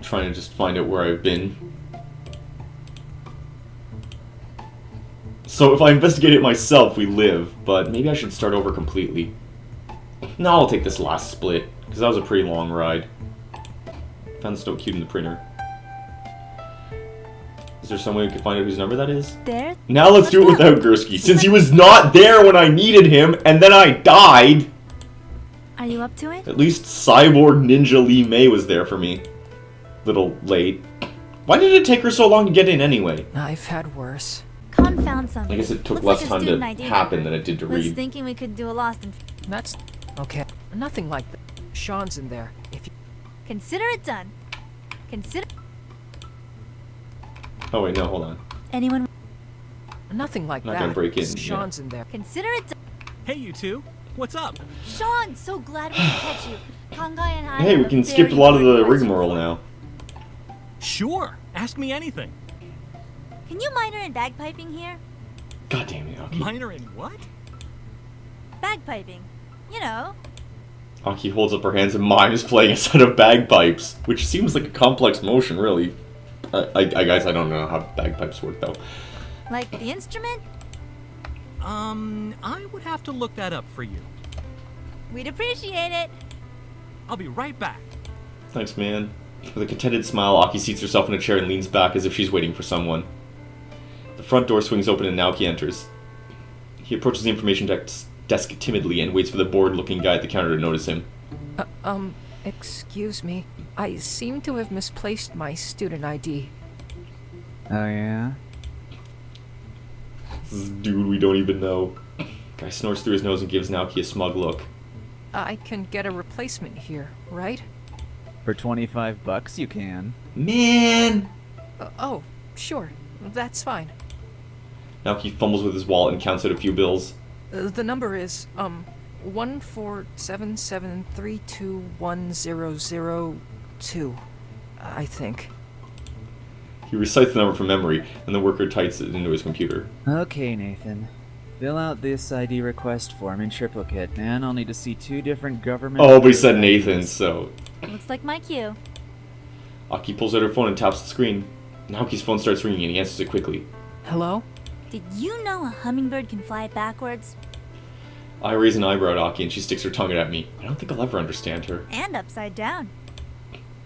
trying to just find out where I've been. So if I investigate it myself, we live, but maybe I should start over completely. No, I'll take this last split, because that was a pretty long ride. Found this note cute in the printer. Is there some way we can find out whose number that is? There? Now let's do it without Gurski, since he was not there when I needed him, and then I died! Are you up to it? At least Cyborg Ninja Lee Mei was there for me. Little late. Why did it take her so long to get in anyway? I've had worse. Confound something. I guess it took Looks less like a time to student ID happen number. than it did to Was read. thinking we could do a lost and That's okay. Nothing like that. Sean's in there. If you consider it done. Consider. Oh wait, no, hold on. Anyone? nothing like Not that. gonna break in, Sean's in there. Consider it done. Hey, you two. What's up? Sean, so glad we could catch you. Kongai and I. Hey, have we a can skip a very lot of the important question rigmarole for you. now. Sure. Ask me anything. Can you minor in bagpiping here? God damn it, Aki. Minor in what? Bagpiping. You know. Aki holds up her hands and mimes playing a set of bagpipes, which seems like a complex motion, really. I guess I don't know how bagpipes work, though. Like the instrument? I would have to look that up for you. We'd appreciate it. I'll be right back. Thanks, man. With a contented smile, Aki seats herself in a chair and leans back as if she's waiting for someone. The front door swings open and Naoki enters. He approaches the information desk timidly and waits for the bored-looking guy at the counter to notice him. Excuse me. I seem to have misplaced my student ID. Oh, yeah? This is a dude we don't even know. Guy snorts through his nose and gives Naoki a smug look. I can get a replacement here, right? For $25 you can. Man! Oh, sure. That's fine. Naoki fumbles with his wallet and counts out a few bills. The number is, 14773210002, I think. He recites the number from memory, and the worker types it into his computer. Okay, Nathan. Fill out this ID request form in triplicate, and I'll need to see 2 different government... Oh, but he said Nathan, so... Looks like my cue. Aki pulls out her phone and taps the screen. Naoki's phone starts ringing and he answers it quickly. Hello? Did you know a hummingbird can fly backwards? I raise an eyebrow at Aki and she sticks her tongue out at me. I don't think I'll ever understand her. And upside down.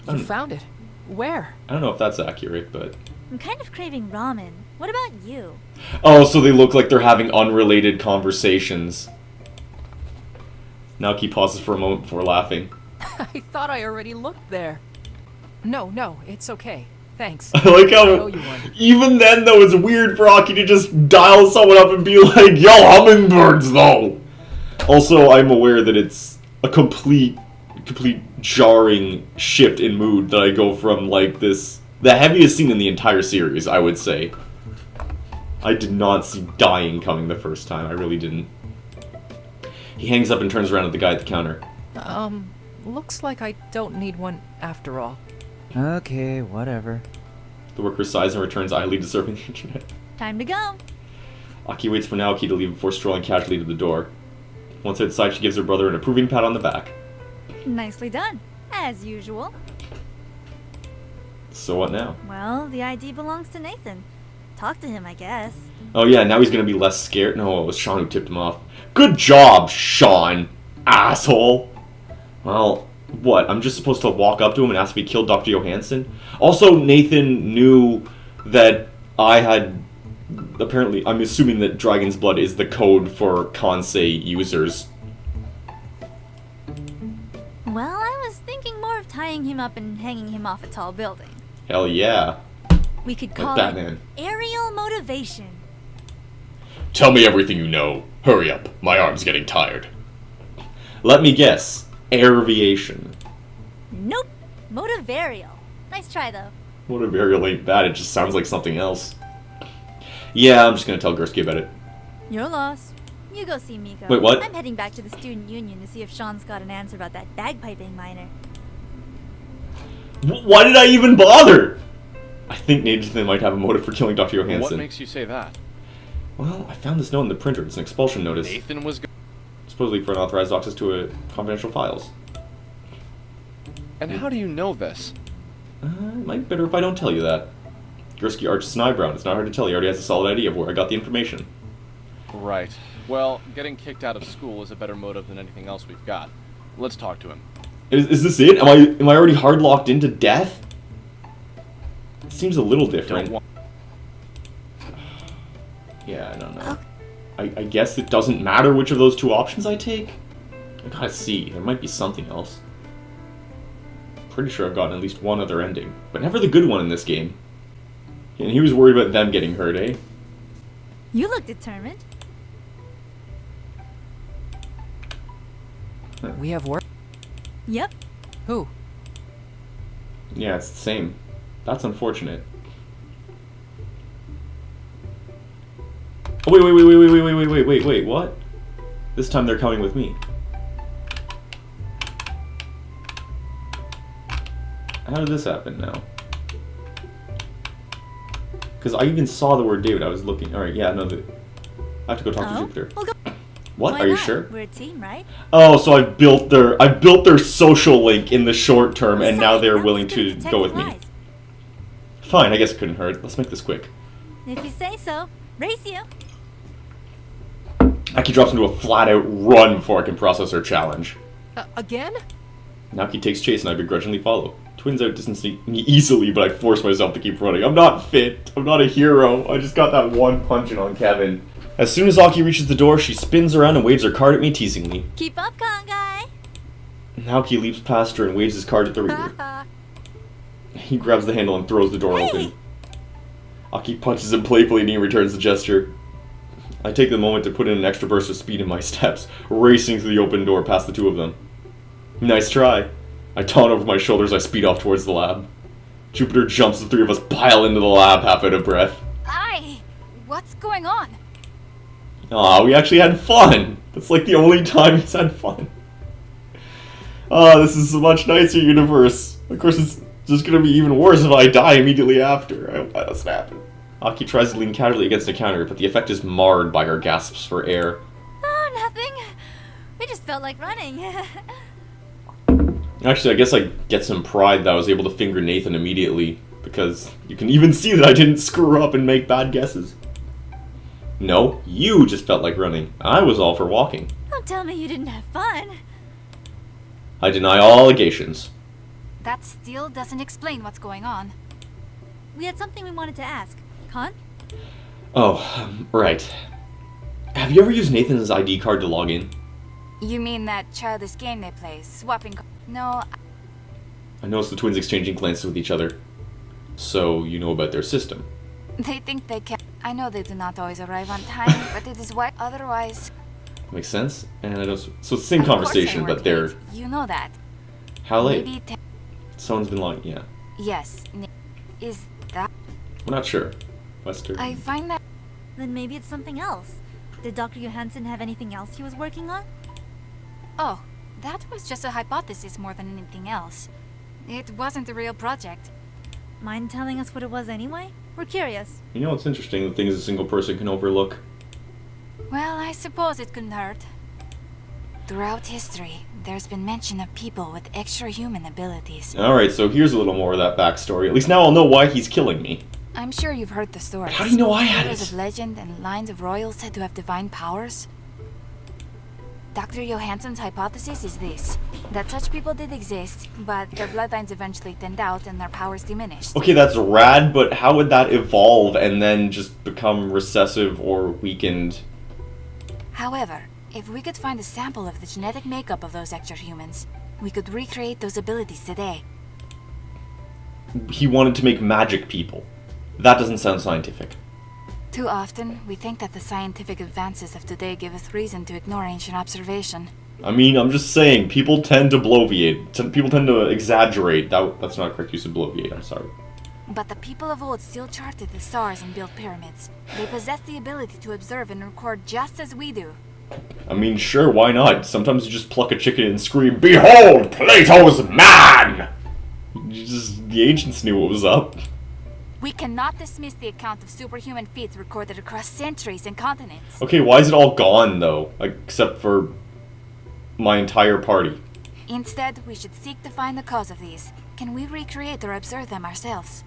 You found it. Where? I don't know if that's accurate, but... I'm kind of craving ramen. What about you? Oh, so they look like they're having unrelated conversations. Naoki pauses for a moment before laughing. I thought I already looked there. No, it's okay. Thanks. I like I owe how, you one. even then though, it's weird for Aki to just dial someone up and be like, yo, hummingbirds though! Also, I'm aware that it's a complete jarring shift in mood that I go from, like, this... The heaviest scene in the entire series, I would say. I did not see dying coming the first time, I really didn't. He hangs up and turns around at the guy at the counter. Looks like I don't need one after all. Okay, whatever. The worker sighs and returns idly to surfing the internet. Time to go. Aki waits for Naoki to leave before strolling casually to the door. Once outside, she gives her brother an approving pat on the back. Nicely done. As usual. So what now? Well, the ID belongs to Nathan. Talk to him, I guess. Oh yeah, now he's gonna be less scared. No, it was Sean who tipped him off. Good job, Sean! Asshole! Well, what? I'm just supposed to walk up to him and ask if he killed Dr. Johansson? Also, Nathan knew that I had... Apparently, I'm assuming that Dragon's Blood is the code for Kansei users. Well, I was thinking more of tying him up and hanging him off a tall building. Hell yeah. We could Like call Batman. it aerial motivation. Tell me everything you know. Hurry up. My arm's getting tired. Let me guess. Airviation. Nope. Motivarial. Nice try, though. Motivarial ain't bad, it just sounds like something else. Yeah, I'm just gonna tell Gurski about it. Your loss. You go see Miko. Wait, what? I'm heading back to the student union to see if Sean's got an answer about that bagpiping minor. Why did I even bother? I think Nathan might have a motive for killing Dr. Johansson. What makes you say that? Well, I found this note in the printer. It's an expulsion notice. Nathan was Supposedly for unauthorized access to confidential files. And how do you know this? It might be better if I don't tell you that. Gurski arches an eyebrow. It's not hard to tell. He already has a solid idea of where I got the information. Right. Well, getting kicked out of school is a better motive than anything else we've got. Let's talk to him. Is this it? Am I already hard locked into death? It seems a little different. Yeah, I don't know. I guess it doesn't matter which of those two options I take? I gotta see. There might be something else. Pretty sure I've gotten at least one other ending, but never the good one in this game. And he was worried about them getting hurt, eh? You look determined. We have work. Yep. Who? Yeah, it's the same. That's unfortunate. Oh, wait, what? This time they're coming with me. How did this happen now? Because I even saw the word David. I was looking. Alright, yeah, no, I have to go talk to Jupiter. We'll go. What? Why Are you not? sure? We're a team, right? Oh, so I've built their social link in the short term, and now Besides, they're that willing was to good go with detective me. lies. Fine, I guess it couldn't hurt. Let's make this quick. If you say so. Race you. Aki drops into a flat-out run before I can process her challenge. Again? Naoki takes chase and I begrudgingly follow. Twins outdistance me easily, but I force myself to keep running. I'm not fit. I'm not a hero. I just got that one punching on Kevin. As soon as Aki reaches the door, she spins around and waves her card at me teasingly. Keep up, con guy. Naoki leaps past her and waves his card at the reader. He grabs the handle and throws the door open. Aki punches him playfully and he returns the gesture. I take the moment to put in an extra burst of speed in my steps, racing through the open door past the two of them. Nice try. I taunt over my shoulders, I speed off towards the lab. Jupiter jumps, the three of us pile into the lab, half out of breath. Aye. What's going on? Aw, we actually had fun! That's like the only time he's had fun. This is a much nicer universe. Of course, it's just gonna be even worse if I die immediately after. I hope that doesn't happen. Aki tries to lean casually against a counter, but the effect is marred by her gasps for air. Oh, nothing. We just felt like running. Actually, I guess I get some pride that I was able to finger Nathan immediately, because you can even see that I didn't screw up and make bad guesses. No, you just felt like running. I was all for walking. Don't tell me you didn't have fun. I deny all allegations. That still doesn't explain what's going on. We had something we wanted to ask. Con? Oh, right. Have you ever used Nathan's ID card to log in? You mean that childish game they play, swapping No, I noticed the twins exchanging glances with each other. So, you know about their system. they think they can. I know they do not always arrive on time, but it is why otherwise... Makes sense? And I don't... So it's the same Of course conversation, I but work they're... late. You know that. How late? Maybe Someone's been logging... Yeah. Yes. Is that... We're not sure. Western... I find that... Then maybe it's something else. Did Dr. Johansson have anything else he was working on? Oh, that was just a hypothesis more than anything else. It wasn't a real project. Mind telling us what it was anyway? We're curious. You know, it's interesting the things a single person can overlook. Well, I suppose it couldn't hurt. Throughout history, there's been mention of people with extra-human abilities. Alright, so here's a little more of that backstory. At least now I'll know why he's killing me. I'm sure you've heard the stories. How do you know I had Heroes it? of legend and lines of royals said to have divine powers. Dr. Johansson's hypothesis is this, that such people did exist, but their bloodlines eventually thinned out and their powers diminished. Okay, that's rad, but how would that evolve and then just become recessive or weakened? However, if we could find a sample of the genetic makeup of those extra-humans, we could recreate those abilities today. He wanted to make magic people. That doesn't sound scientific. Too often, we think that the scientific advances of today give us reason to ignore ancient observation. I mean, I'm just saying, people tend to bloviate. People tend to exaggerate. That's not correct use of bloviate, I'm sorry. But the people of old still charted the stars and built pyramids. They possess the ability to observe and record just as we do. I mean, sure, why not? Sometimes you just pluck a chicken and scream, "Behold, Plato's man!" The ancients knew what was up. We cannot dismiss the account of superhuman feats recorded across centuries and continents. Okay, why is it all gone, though? Except for my entire party. Instead, we should seek to find the cause of these, can we recreate or observe them ourselves?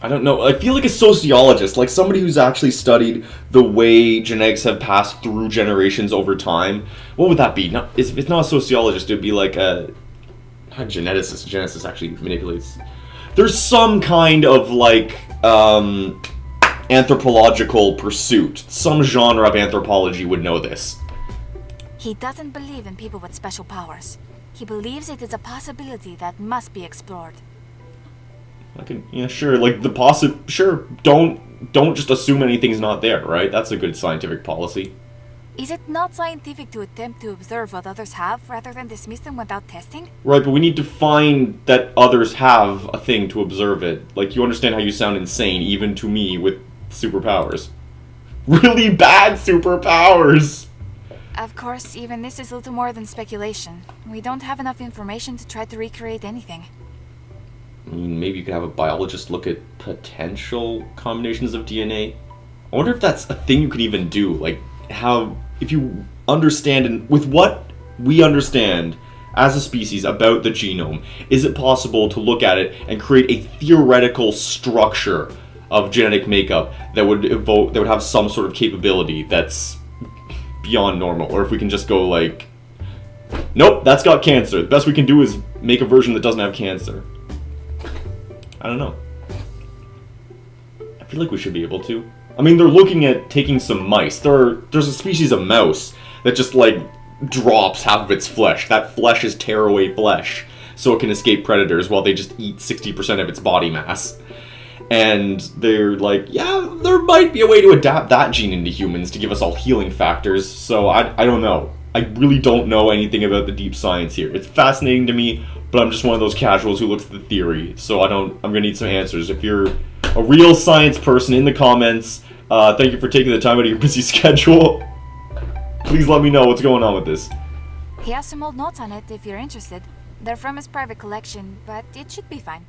I don't know. I feel like a sociologist, like somebody who's actually studied the way genetics have passed through generations over time. What would that be? Not, it's not a sociologist. It'd be like a geneticist. Geneticist actually manipulates. There's some kind of like anthropological pursuit. Some genre of anthropology would know this. He doesn't believe in people with special powers. He believes it is a possibility that must be explored. Yeah, sure. Like sure. Don't just assume anything's not there, right? That's a good scientific policy. Is it not scientific to attempt to observe what others have rather than dismiss them without testing? Right, but we need to find that others have a thing to observe it. Like, you understand how you sound insane, even to me, with superpowers. Really bad superpowers! Of course, even this is little more than speculation. We don't have enough information to try to recreate anything. I mean, maybe you could have a biologist look at potential combinations of DNA. I wonder if that's a thing you could even do. Like, how, if you understand, and with what we understand as a species about the genome, is it possible to look at it and create a theoretical structure of genetic makeup that would evoke, that would have some sort of capability that's beyond normal? Or if we can just go like, nope, that's got cancer. The best we can do is make a version that doesn't have cancer. I don't know. I feel like we should be able to. I mean, they're looking at taking some mice. There's a species of mouse that just, like, drops half of its flesh. That flesh is tearaway flesh, so it can escape predators while they just eat 60% of its body mass. And they're like, yeah, there might be a way to adapt that gene into humans to give us all healing factors, so I don't know. I really don't know anything about the deep science here. It's fascinating to me, but I'm just one of those casuals who looks at the theory, so I'm gonna need some answers. If you're a real science person in the comments, thank you for taking the time out of your busy schedule. Please let me know what's going on with this. He has some old notes on it if you're interested. They're from his private collection, but it should be fine.